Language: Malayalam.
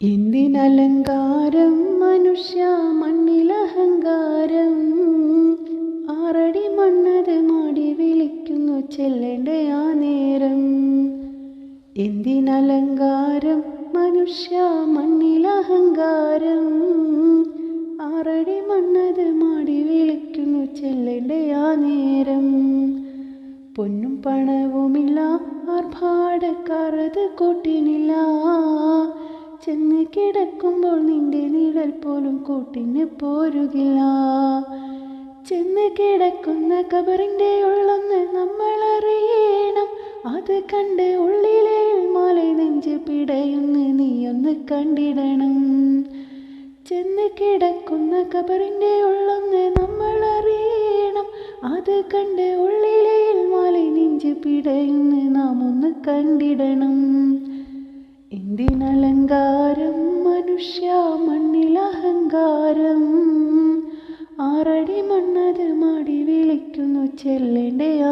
എന്തിനലങ്കാരം മനുഷ്യ മണ്ണിലഹങ്കാരം, ആറടി മണ്ണത് മാടി വിളിക്കുന്നു ചെല്ലേണ്ട ആ നേരം. എന്തിനലങ്കാരം മനുഷ്യ മണ്ണിലഹങ്കാരം, ആറടി മണ്ണത് മാടി വിളിക്കുന്നു ചെല്ലേണ്ട ആ നേരം. പൊന്നും പണവുമില്ല, ആർഭാടക്കാരത് കൂട്ടിനില്ല, ചെന്ന് കിടക്കുമ്പോൾ നിന്റെ നിഴൽ പോലും കൂട്ടിന് പോരുകില്ല. ചെന്ന് കിടക്കുന്ന കബറിൻ്റെ ഉള്ളൊന്ന് നമ്മൾ അറിയണം, അത് കണ്ട് ഉള്ളിലെ മാലെ നെഞ്ച് പിടയുന്ന് നീയൊന്ന് കണ്ടിടണം. ചെന്ന് കിടക്കുന്ന കബറിൻ്റെ ഉള്ളൊന്ന് നമ്മൾ അറിയണം, അത് കണ്ട് ഉള്ളിലെ മാലെ നെഞ്ച് പിടയുന്ന് നാം ഒന്ന് കണ്ടിടണം. എന്തിനലങ്കാരം മനുഷ്യ മണ്ണിലഹങ്കാരം, ആറടി മണ്ണത് മാടി വിളിക്കുന്നു ചെല്ലേണ്ട ആ